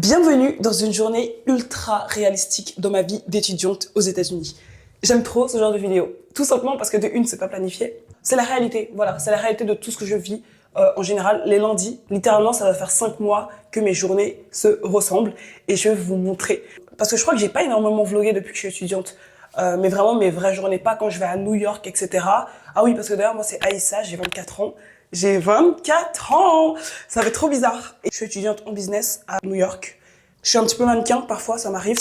Bienvenue dans une journée ultra réalistique dans ma vie d'étudiante aux États-Unis. J'aime trop ce genre de vidéo, tout simplement parce que de une, c'est pas planifié. C'est la réalité, voilà, c'est la réalité de tout ce que je vis en général. Les lundis, littéralement, ça va faire 5 mois que mes journées se ressemblent et je vais vous montrer. Parce que je crois que j'ai pas énormément vlogué depuis que je suis étudiante, mais vraiment mes vraies journées, pas quand je vais à New York, etc. Ah oui, parce que d'ailleurs, moi c'est Aïssa, j'ai 24 ans. J'ai 24 ans! Ça fait trop bizarre. Et je suis étudiante en business à New York. Je suis un petit peu mannequin, parfois, ça m'arrive.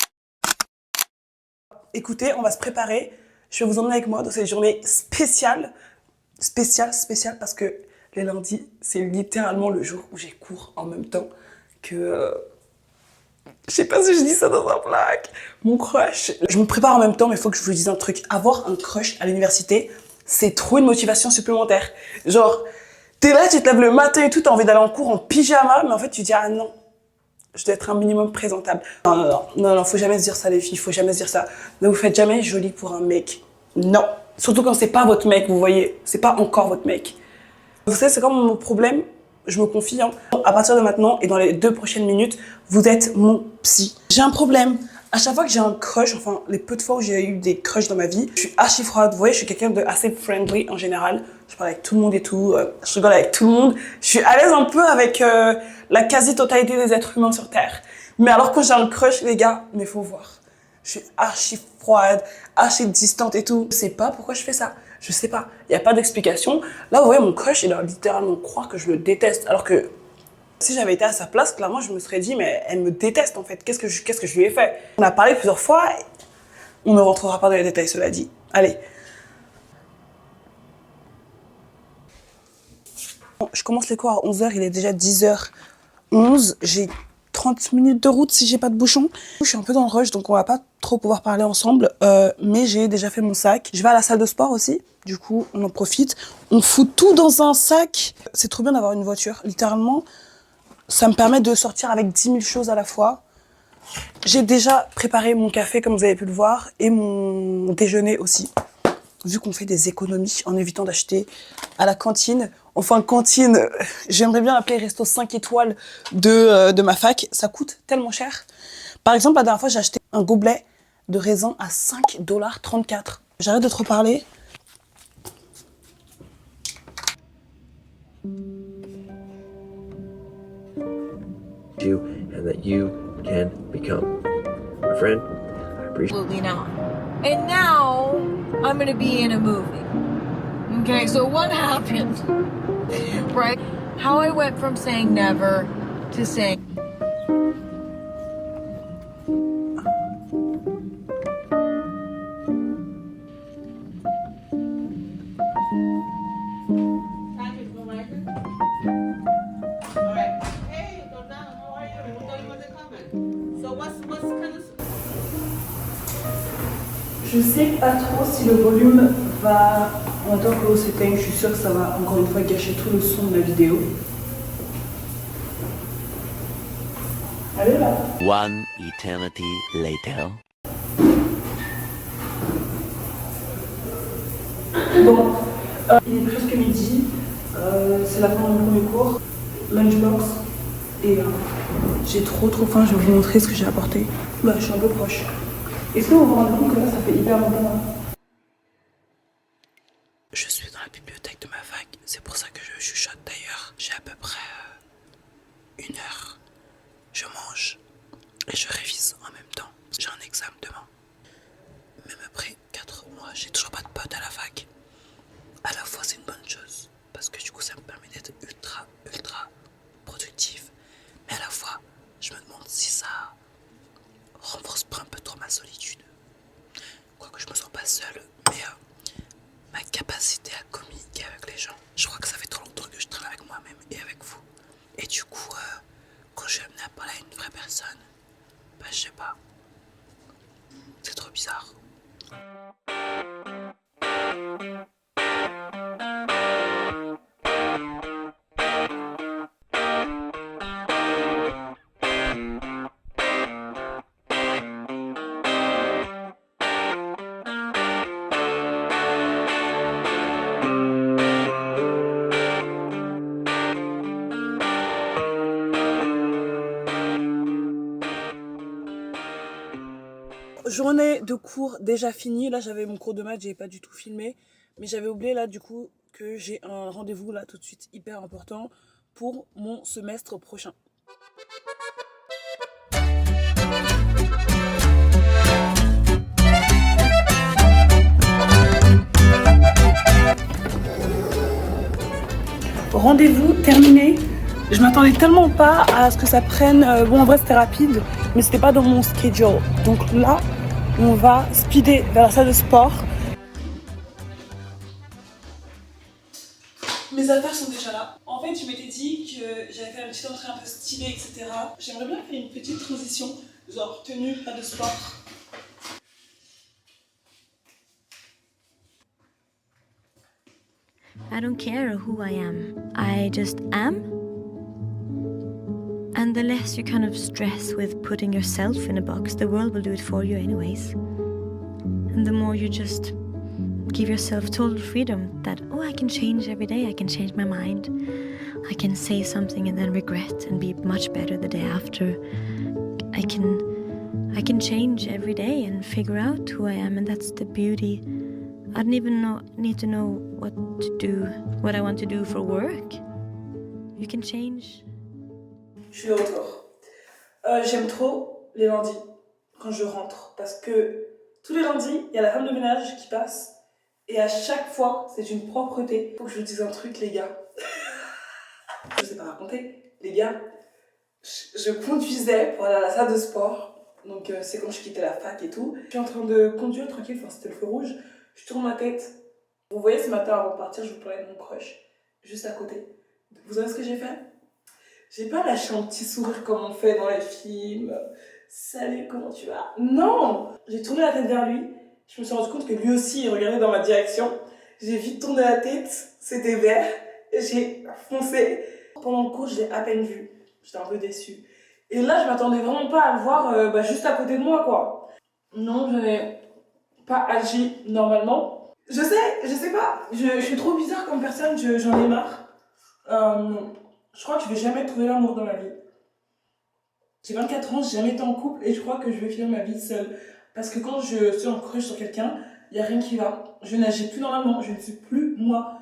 Écoutez, on va se préparer. Je vais vous emmener avec moi dans cette journée spéciale. Spéciale, parce que les lundis, c'est littéralement le jour où j'ai cours en même temps que... Je sais pas si je dis ça dans un blague. Mon crush. Je me prépare en même temps, mais il faut que je vous dise un truc. Avoir un crush à l'université, c'est trop une motivation supplémentaire. Genre, t'es là, tu te lèves le matin et tout, t'as envie d'aller en cours en pyjama, mais en fait, tu dis, ah non, je dois être un minimum présentable. Non, faut jamais se dire ça, les filles, faut jamais se dire ça. Ne vous faites jamais jolie pour un mec. Non. Surtout quand c'est pas votre mec, vous voyez. C'est pas encore votre mec. Vous savez, c'est comme mon problème, je me confie, hein. À partir de maintenant et dans les 2 prochaines minutes, vous êtes mon psy. J'ai un problème. À chaque fois que j'ai un crush, enfin, les peu de fois où j'ai eu des crushs dans ma vie, je suis archi froide. Vous voyez, je suis quelqu'un de assez friendly en général. Je parle avec tout le monde et tout. Je rigole avec tout le monde. Je suis à l'aise un peu avec la quasi-totalité des êtres humains sur Terre. Mais alors quand j'ai un crush, les gars, mais faut voir. Je suis archi froide, archi distante et tout. Je sais pas pourquoi je fais ça. Je sais pas. Il y a pas d'explication. Là, vous voyez, mon crush, il doit littéralement croire que je le déteste. Alors que si j'avais été à sa place, clairement, je me serais dit, mais elle me déteste en fait. Qu'est-ce que je lui ai fait? On a parlé plusieurs fois. On ne rentrera pas dans les détails, cela dit. Allez. Je commence les cours à 11h, il est déjà 10h11. J'ai 30 minutes de route si j'ai pas de bouchon. Je suis un peu dans le rush, donc on va pas trop pouvoir parler ensemble. Mais j'ai déjà fait mon sac. Je vais à la salle de sport aussi. Du coup, on en profite. On fout tout dans un sac. C'est trop bien d'avoir une voiture, littéralement. Ça me permet de sortir avec 10 000 choses à la fois. J'ai déjà préparé mon café, comme vous avez pu le voir, et mon déjeuner aussi. Vu qu'on fait des économies en évitant d'acheter à la cantine. Enfin, cantine, j'aimerais bien l'appeler resto 5 étoiles de ma fac. Ça coûte tellement cher. Par exemple, la dernière fois, j'ai acheté un gobelet de raisin à 5,34 $. J'arrête de trop parler. You and that you can become my friend. I appreciate. Absolutely not. And now I'm gonna be in a movie. Okay, so what happened? Right? How I went from saying never to saying. Je sais pas trop si le volume va... On attend que l'eau s'éteigne, je suis sûre que ça va encore une fois gâcher tout le son de la vidéo. Allez là. One eternity later. Bon, il est presque midi, c'est la fin de mon premier cours, lunchbox, et j'ai trop faim, je vais vous montrer ce que j'ai apporté. Là, je suis un peu proche. Est-ce que vous vous rendez compte que là, ça fait hyper longtemps hein? Je suis dans la bibliothèque de ma fac, c'est pour ça que je chuchote d'ailleurs. J'ai à peu près 1 heure. Je mange et je révise en même temps. J'ai un examen demain. Même après 4 mois, j'ai toujours pas de potes à la fac. À la fois, c'est une bonne chose, parce que du coup, ça me permet d'être ultra productif. Mais à la fois, je me demande si ça renforce pas un peu trop ma solitude. Quoique je me sens pas seul, mais ma capacité à communiquer avec les gens. Je crois que ça fait trop longtemps que je traîne avec moi-même et avec vous. Et du coup, quand je suis amené à parler à une vraie personne, bah je sais pas. C'est trop bizarre. journée de cours déjà finie. Là, j'avais mon cours de maths, j'ai pas du tout filmé. Mais j'avais oublié là, du coup, que j'ai un rendez-vous là tout de suite hyper important pour mon semestre prochain. Rendez-vous terminé. Je m'attendais tellement pas à ce que ça prenne. Bon, en vrai, c'était rapide, mais c'était pas dans mon schedule. Donc là, on va speeder vers la salle de sport. Mes affaires sont déjà là. En fait, je m'étais dit que j'allais faire une petite entrée un peu stylée, etc. J'aimerais bien faire une petite transition, genre tenue, pas de sport. I don't care who I am. I just am. And the less you kind of stress with putting yourself in a box, the world will do it for you anyways. And the more you just give yourself total freedom that, oh, I can change every day, I can change my mind. I can say something and then regret and be much better the day after. I can change every day and figure out who I am, and that's the beauty. I don't even need to know what to do, what I want to do for work. You can change. Je suis de retour. J'aime trop les lundis quand je rentre parce que tous les lundis, il y a la femme de ménage qui passe et à chaque fois, c'est une propreté. Faut que je vous dise un truc, les gars. Je sais pas raconter. Les gars, je conduisais pour aller à la salle de sport. Donc c'est quand je quittais la fac et tout. Je suis en train de conduire tranquille, enfin c'était le feu rouge. Je tourne ma tête. Vous voyez ce matin avant de partir, je vous parlais de mon crush. Juste à côté. Vous savez ce que j'ai fait? J'ai pas lâché un petit sourire comme on fait dans les films. Salut, comment tu vas? Non! J'ai tourné la tête vers lui. Je me suis rendu compte que lui aussi, il regardait dans ma direction. J'ai vite tourné la tête. C'était vert. J'ai foncé. Pendant le cours, je l'ai à peine vu. J'étais un peu déçue. Et là, je m'attendais vraiment pas à le voir juste à côté de moi, quoi. Non, je n'ai pas agi normalement. Je sais pas. Je suis trop bizarre comme personne. J'en ai marre. Je crois que je vais jamais trouver l'amour dans ma vie. J'ai 24 ans, j'ai jamais été en couple et je crois que je vais finir ma vie seule. Parce que quand je suis en crush sur quelqu'un, il n'y a rien qui va. Je n'agis plus normalement, je ne suis plus moi.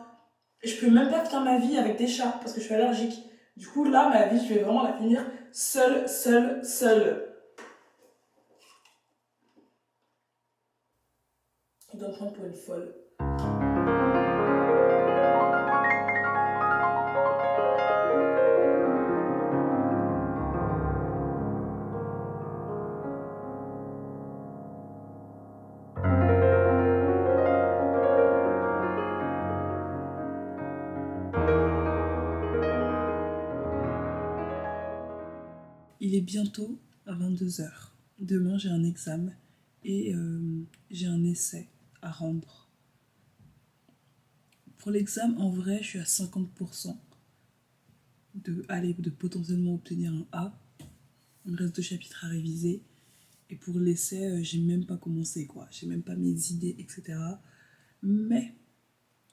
Et je peux même pas finir ma vie avec des chats parce que je suis allergique. Du coup, là, ma vie, je vais vraiment la finir seule. Il doit me prendre pour une folle. Il est bientôt à 22h. Demain, j'ai un examen et j'ai un essai à rendre. Pour l'examen, en vrai, je suis à 50% de potentiellement obtenir un A. Il me reste 2 chapitres à réviser. Et pour l'essai, j'ai même pas commencé, quoi. J'ai même pas mes idées, etc. Mais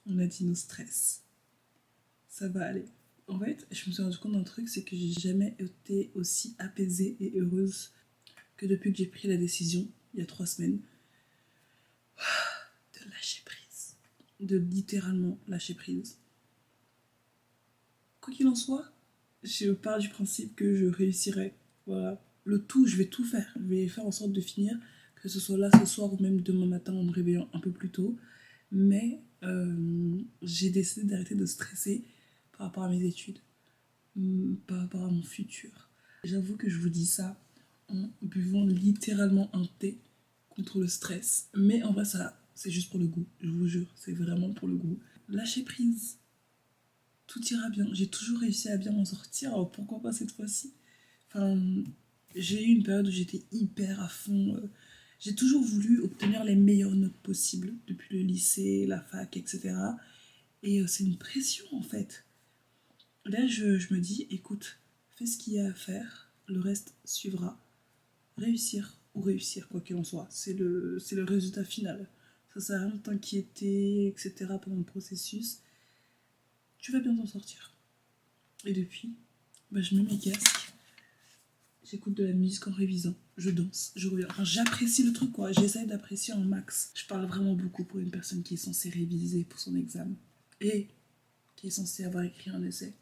on a dit no stress. Ça va aller. En fait, je me suis rendu compte d'un truc, c'est que j'ai jamais été aussi apaisée et heureuse que depuis que j'ai pris la décision, il y a 3 semaines, de lâcher prise. De littéralement lâcher prise. Quoi qu'il en soit, je pars du principe que je réussirai. Voilà. Le tout, je vais tout faire. Je vais faire en sorte de finir, que ce soit là ce soir ou même demain matin en me réveillant un peu plus tôt. Mais j'ai décidé d'arrêter de stresser par rapport à mes études, par rapport à mon futur. J'avoue que je vous dis ça en buvant littéralement un thé contre le stress. Mais en vrai, ça, c'est juste pour le goût. Je vous jure, c'est vraiment pour le goût. Lâchez prise. Tout ira bien. J'ai toujours réussi à bien m'en sortir, alors pourquoi pas cette fois-ci? Enfin, j'ai eu une période où j'étais hyper à fond. J'ai toujours voulu obtenir les meilleures notes possibles, depuis le lycée, la fac, etc. Et c'est une pression, en fait. Là, je me dis, écoute, fais ce qu'il y a à faire, le reste suivra. Réussir ou réussir, quoi qu'il en soit. C'est le résultat final. Ça sert à rien de t'inquiéter, etc. pendant le processus. Tu vas bien t'en sortir. Et depuis, je mets mes casques. J'écoute de la musique en révisant, je danse, je reviens. Enfin, j'apprécie le truc, quoi. J'essaie d'apprécier en max. Je parle vraiment beaucoup pour une personne qui est censée réviser pour son examen et qui est censée avoir écrit un essai.